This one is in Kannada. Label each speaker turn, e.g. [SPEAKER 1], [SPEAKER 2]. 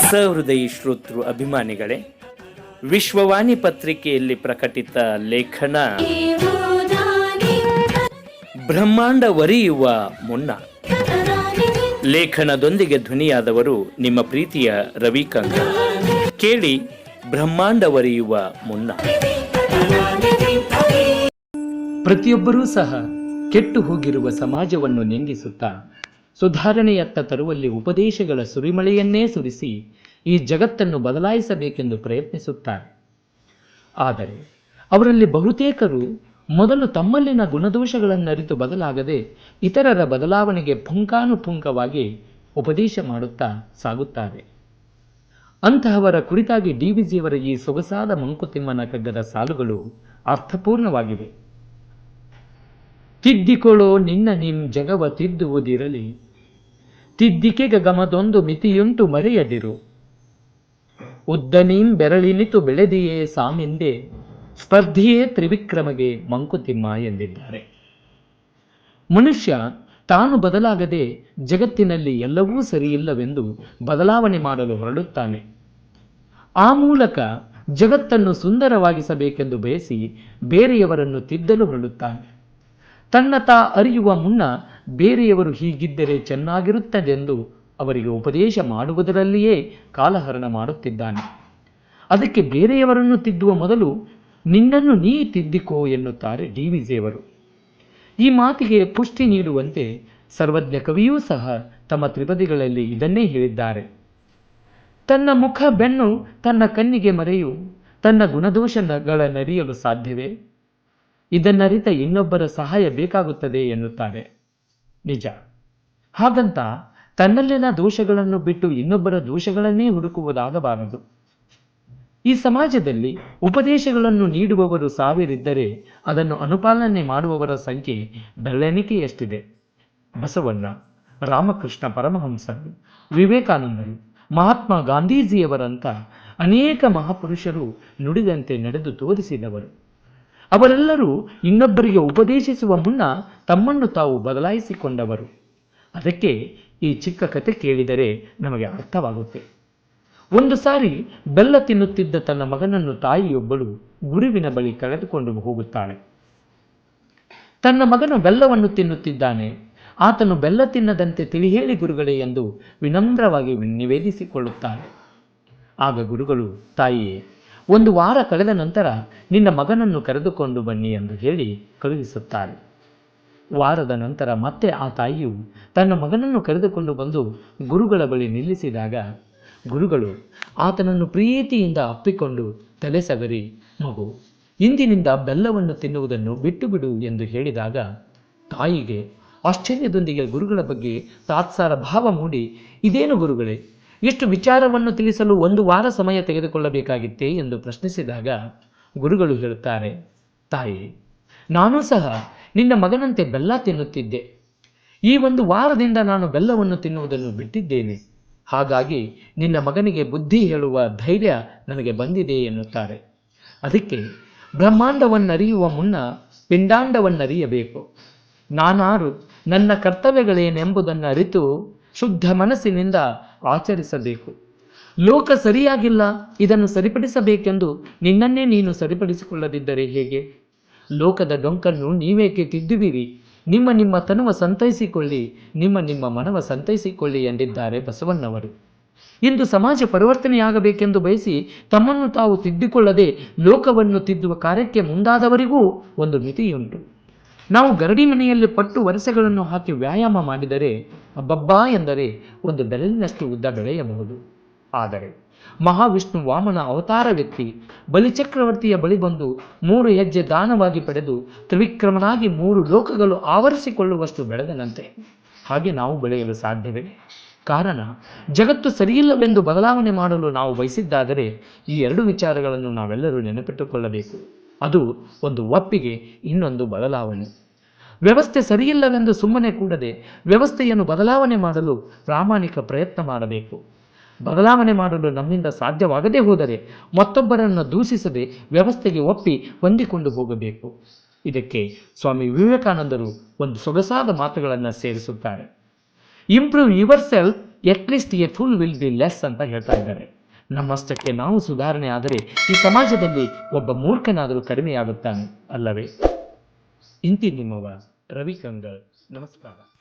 [SPEAKER 1] ಸಹೃದಯಿ ಶ್ರೋತೃ ಅಭಿಮಾನಿಗಳೇ, ವಿಶ್ವವಾಣಿ ಪತ್ರಿಕೆಯಲ್ಲಿ ಪ್ರಕಟಿತ ಲೇಖನ ಬ್ರಹ್ಮಾಂಡ ವರಿಯುವ ಮುನ್ನ. ಲೇಖನದೊಂದಿಗೆ ಧ್ವನಿಯಾದವರು ನಿಮ್ಮ ಪ್ರೀತಿಯ ರವಿಕಾಂತ್. ಕೇಳಿ ಬ್ರಹ್ಮಾಂಡ ವರಿಯುವ ಮುನ್ನ. ಪ್ರತಿಯೊಬ್ಬರೂ ಸಹ ಕೆಟ್ಟು ಹೋಗಿರುವ ಸಮಾಜವನ್ನು ನಿಂದಿಸುತ್ತಾ ಸುಧಾರಣೆಯತ್ತ ತರುವಲ್ಲಿ ಉಪದೇಶಗಳ ಸುರಿಮಳೆಯನ್ನೇ ಸುರಿಸಿ ಈ ಜಗತ್ತನ್ನು ಬದಲಾಯಿಸಬೇಕೆಂದು ಪ್ರಯತ್ನಿಸುತ್ತಾರೆ. ಆದರೆ ಅವರಲ್ಲಿ ಬಹುತೇಕರು ಮೊದಲು ತಮ್ಮಲ್ಲಿನ ಗುಣದೋಷಗಳನ್ನರಿತು ಬದಲಾಗದೆ ಇತರರ ಬದಲಾವಣೆಗೆ ಪುಂಖಾನುಪುಂಖವಾಗಿ ಉಪದೇಶ ಮಾಡುತ್ತಾ ಸಾಗುತ್ತಾರೆ. ಅಂತಹವರ ಕುರಿತಾಗಿ ಡಿವಿಜಿಯವರ ಈ ಸೊಗಸಾದ ಮಂಕುತಿಮ್ಮನ ಕಗ್ಗದ ಸಾಲುಗಳು ಅರ್ಥಪೂರ್ಣವಾಗಿವೆ. ತಿದ್ದಿಕೊಳ್ಳೋ ನಿನ್ನ ಜಗವ ತಿದ್ದುವುದಿರಲಿ, ತಿದ್ದಿಕೆಗೆ ಗಮದೊಂದು ಮಿತಿಯುಂಟು ಮರೆಯದಿರು, ಉದ್ದನೀಂ ಬೆರಳಿನಿತು ಬೆಳೆದಿಯೇ ಸಾಮಿಂದೆ, ಸ್ಪರ್ಧಿಯೇ ತ್ರಿವಿಕ್ರಮಗೆ ಮಂಕುತಿಮ್ಮ ಎಂದಿದ್ದಾರೆ. ಮನುಷ್ಯ ತಾನು ಬದಲಾಗದೆ ಜಗತ್ತಿನಲ್ಲಿ ಎಲ್ಲವೂ ಸರಿಯಿಲ್ಲವೆಂದು ಬದಲಾವಣೆ ಮಾಡಲು ಹೊರಡುತ್ತಾನೆ. ಆ ಮೂಲಕ ಜಗತ್ತನ್ನು ಸುಂದರವಾಗಿಸಬೇಕೆಂದು ಬಯಸಿ ಬೇರೆಯವರನ್ನು ತಿದ್ದಲು ಹೊರಡುತ್ತಾನೆ. ತನ್ನ ತಾ ಅರಿಯುವ ಮುನ್ನ ಬೇರೆಯವರು ಹೀಗಿದ್ದರೆ ಚೆನ್ನಾಗಿರುತ್ತದೆಂದು ಅವರಿಗೆ ಉಪದೇಶ ಮಾಡುವುದರಲ್ಲಿಯೇ ಕಾಲಹರಣ ಮಾಡುತ್ತಿದ್ದಾನೆ. ಅದಕ್ಕೆ ಬೇರೆಯವರನ್ನು ತಿದ್ದುವ ಮೊದಲು ನಿನ್ನನ್ನು ನೀ ತಿದ್ದಿಕೋ ಎನ್ನುತ್ತಾರೆ ಡಿವಿಜಿಯವರು. ಈ ಮಾತಿಗೆ ಪುಷ್ಟಿ ನೀಡುವಂತೆ ಸರ್ವಜ್ಞ ಕವಿಯೂ ಸಹ ತಮ್ಮ ತ್ರಿಪದಿಗಳಲ್ಲಿ ಇದನ್ನೇ ಹೇಳಿದ್ದಾರೆ. ತನ್ನ ಮುಖ ಬೆನ್ನು ತನ್ನ ಕಣ್ಣಿಗೆ ಮರೆಯು, ತನ್ನ ಗುಣದೋಷಗಳನ್ನರಿಯಲು ಸಾಧ್ಯವೇ? ಇದನ್ನರಿತ ಇನ್ನೊಬ್ಬರ ಸಹಾಯ ಬೇಕಾಗುತ್ತದೆ ಎನ್ನುತ್ತಾರೆ. ನಿಜ. ಹಾಗಂತ ತನ್ನಲ್ಲಿನ ದೋಷಗಳನ್ನು ಬಿಟ್ಟು ಇನ್ನೊಬ್ಬರ ದೋಷಗಳನ್ನೇ ಹುಡುಕುವುದಾಗಬಾರದು. ಈ ಸಮಾಜದಲ್ಲಿ ಉಪದೇಶಗಳನ್ನು ನೀಡುವವರು ಸಾವಿರಿದ್ದರೆ ಅದನ್ನು ಅನುಪಾಲನೆ ಮಾಡುವವರ ಸಂಖ್ಯೆ ಬೆರಳೆಣಿಕೆಯಷ್ಟಿದೆ. ಬಸವಣ್ಣ, ರಾಮಕೃಷ್ಣ ಪರಮಹಂಸರು, ವಿವೇಕಾನಂದರು, ಮಹಾತ್ಮ ಗಾಂಧೀಜಿಯವರಂಥ ಅನೇಕ ಮಹಾಪುರುಷರು ನುಡಿದಂತೆ ನಡೆದು ತೋರಿಸಿದವರು. ಅವರೆಲ್ಲರೂ ಇನ್ನೊಬ್ಬರಿಗೆ ಉಪದೇಶಿಸುವ ಮುನ್ನ ತಮ್ಮನ್ನು ತಾವು ಬದಲಾಯಿಸಿಕೊಂಡವರು. ಅದಕ್ಕೆ ಈ ಚಿಕ್ಕ ಕತೆ ಕೇಳಿದರೆ ನಮಗೆ ಅರ್ಥವಾಗುತ್ತೆ. ಒಂದು ಸಾರಿ ಬೆಲ್ಲ ತಿನ್ನುತ್ತಿದ್ದ ತನ್ನ ಮಗನನ್ನು ತಾಯಿಯೊಬ್ಬಳು ಗುರುವಿನ ಬಳಿ ಕರೆದುಕೊಂಡು ಹೋಗುತ್ತಾಳೆ. ತನ್ನ ಮಗನು ಬೆಲ್ಲವನ್ನು ತಿನ್ನುತ್ತಿದ್ದಾನೆ, ಆತನು ಬೆಲ್ಲ ತಿನ್ನದಂತೆ ತಿಳಿ ಹೇಳಿ ಗುರುಗಳೇ ಎಂದು ವಿನಮ್ರವಾಗಿ ನಿವೇದಿಸಿಕೊಳ್ಳುತ್ತಾಳೆ. ಆಗ ಗುರುಗಳು, ತಾಯಿಯೇ, 1 ವಾರ ಕಳೆದ ನಂತರ ನಿನ್ನ ಮಗನನ್ನು ಕರೆದುಕೊಂಡು ಬನ್ನಿ ಎಂದು ಹೇಳಿ ಕಳುಹಿಸುತ್ತಾರೆ. ವಾರದ ನಂತರ ಮತ್ತೆ ಆ ತಾಯಿಯು ತನ್ನ ಮಗನನ್ನು ಕರೆದುಕೊಂಡು ಬಂದು ಗುರುಗಳ ಬಳಿ ನಿಲ್ಲಿಸಿದಾಗ ಗುರುಗಳು ಆತನನ್ನು ಪ್ರೀತಿಯಿಂದ ಅಪ್ಪಿಕೊಂಡು ತಲೆ ಸವರಿ, ಮಗು, ಇಂದಿನಿಂದ ಬೆಲ್ಲವನ್ನು ತಿನ್ನುವುದನ್ನು ಬಿಟ್ಟು ಬಿಡು ಎಂದು ಹೇಳಿದಾಗ ತಾಯಿಗೆ ಆಶ್ಚರ್ಯದೊಂದಿಗೆ ಗುರುಗಳ ಬಗ್ಗೆ ತಾತ್ಸಾರ ಭಾವ ಮೂಡಿ, ಇದೇನು ಗುರುಗಳೇ, ಎಷ್ಟು ವಿಚಾರವನ್ನು ತಿಳಿಸಲು 1 ವಾರ ಸಮಯ ತೆಗೆದುಕೊಳ್ಳಬೇಕಾಗಿತ್ತೇ ಎಂದು ಪ್ರಶ್ನಿಸಿದಾಗ ಗುರುಗಳು ಹೇಳುತ್ತಾರೆ, ತಾಯಿ, ನಾನೂ ಸಹ ನಿನ್ನ ಮಗನಂತೆ ಬೆಲ್ಲ ತಿನ್ನುತ್ತಿದ್ದೆ. ಈ 1 ವಾರದಿಂದ ನಾನು ಬೆಲ್ಲವನ್ನು ತಿನ್ನುವುದನ್ನು ಬಿಟ್ಟಿದ್ದೇನೆ. ಹಾಗಾಗಿ ನಿನ್ನ ಮಗನಿಗೆ ಬುದ್ಧಿ ಹೇಳುವ ಧೈರ್ಯ ನನಗೆ ಬಂದಿದೆ ಎನ್ನುತ್ತಾರೆ. ಅದಕ್ಕೆ ಬ್ರಹ್ಮಾಂಡವನ್ನರಿಯುವ ಮುನ್ನ ಪಿಂಡಾಂಡವನ್ನರಿಯಬೇಕು. ನಾನಾರು, ನನ್ನ ಕರ್ತವ್ಯಗಳೇನೆಂಬುದನ್ನು ಅರಿತು ಶುದ್ಧ ಮನಸ್ಸಿನಿಂದ ಆಚರಿಸಬೇಕು. ಲೋಕ ಸರಿಯಾಗಿಲ್ಲ, ಇದನ್ನು ಸರಿಪಡಿಸಬೇಕೆಂದು ನಿನ್ನನ್ನೇ ನೀನು ಸರಿಪಡಿಸಿಕೊಳ್ಳದಿದ್ದರೆ ಹೇಗೆ? ಲೋಕದ ಡೊಂಕನ್ನು ನೀವೇಕೆ ತಿದ್ದುವಿರಿ? ನಿಮ್ಮ ತನುವ ಸಂತೈಸಿಕೊಳ್ಳಿ, ನಿಮ್ಮ ಮನವ ಸಂತೈಸಿಕೊಳ್ಳಿ ಎಂದಿದ್ದಾರೆ ಬಸವಣ್ಣವರು. ಇಂದು ಸಮಾಜ ಪರಿವರ್ತನೆಯಾಗಬೇಕೆಂದು ಬಯಸಿ ತಮ್ಮನ್ನು ತಾವು ತಿದ್ದಿಕೊಳ್ಳದೆ ಲೋಕವನ್ನು ತಿದ್ದುವ ಕಾರ್ಯಕ್ಕೆ ಮುಂದಾದವರಿಗೂ ಒಂದು ಮಿತಿಯುಂಟು. ನಾವು ಗರಡಿ ಮನೆಯಲ್ಲಿ ಪಟ್ಟು ವರಸೆಗಳನ್ನು ಹಾಕಿ ವ್ಯಾಯಾಮ ಮಾಡಿದರೆ ಅಬ್ಬಬ್ಬಾ ಎಂದರೆ 1 ಬೆರಳಿನಷ್ಟು ಉದ್ದ ಬೆಳೆಯಬಹುದು. ಆದರೆ ಮಹಾವಿಷ್ಣು ವಾಮನ ಅವತಾರವೆತ್ತಿ ಬಲಿಚಕ್ರವರ್ತಿಯ ಬಳಿ ಬಂದು 3 ಹೆಜ್ಜೆ ದಾನವಾಗಿ ಪಡೆದು ತ್ರಿವಿಕ್ರಮನಾಗಿ 3 ಲೋಕಗಳು ಆವರಿಸಿಕೊಳ್ಳುವಷ್ಟು ಬೆಳೆದನಂತೆ. ಹಾಗೆ ನಾವು ಬೆಳೆಯಲು ಸಾಧ್ಯವೇ? ಕಾರಣ, ಜಗತ್ತು ಸರಿಯಿಲ್ಲವೆಂದು ಬದಲಾವಣೆ ಮಾಡಲು ನಾವು ಬಯಸಿದ್ದಾದರೆ ಈ 2 ವಿಚಾರಗಳನ್ನು ನಾವೆಲ್ಲರೂ ನೆನಪಿಟ್ಟುಕೊಳ್ಳಬೇಕು. ಅದು ಒಂದು ಒಪ್ಪಿಗೆ, ಇನ್ನೊಂದು ಬದಲಾವಣೆ. ವ್ಯವಸ್ಥೆ ಸರಿಯಿಲ್ಲವೆಂದು ಸುಮ್ಮನೆ ಕೂಡದೆ ವ್ಯವಸ್ಥೆಯನ್ನು ಬದಲಾವಣೆ ಮಾಡಲು ಪ್ರಾಮಾಣಿಕ ಪ್ರಯತ್ನ ಮಾಡಬೇಕು. ಬದಲಾವಣೆ ಮಾಡಲು ನಮ್ಮಿಂದ ಸಾಧ್ಯವಾಗದೇ ಹೋದರೆ ಮತ್ತೊಬ್ಬರನ್ನು ದೂಷಿಸದೆ ವ್ಯವಸ್ಥೆಗೆ ಒಪ್ಪಿ ಹೊಂದಿಕೊಂಡು ಹೋಗಬೇಕು. ಇದಕ್ಕೆ ಸ್ವಾಮಿ ವಿವೇಕಾನಂದರು ಒಂದು ಸೊಗಸಾದ ಮಾತುಗಳನ್ನು ಸೇರಿಸುತ್ತಾರೆ. Improve your self at least A full will be less ಅಂತ ಹೇಳ್ತಾ ಇದ್ದಾರೆ. ನಮ್ಮಷ್ಟಕ್ಕೆ ನಾವು ಸುಧಾರಣೆ ಆದರೆ ಈ ಸಮಾಜದಲ್ಲಿ ಒಬ್ಬ ಮೂರ್ಖನಾದರೂ ಕಡಿಮೆಯಾಗುತ್ತಾನೆ ಅಲ್ಲವೇ? ಇಂತಿ ನಿಮ್ಮವ ರವಿ ಕಂಗಲ್. ನಮಸ್ಕಾರ.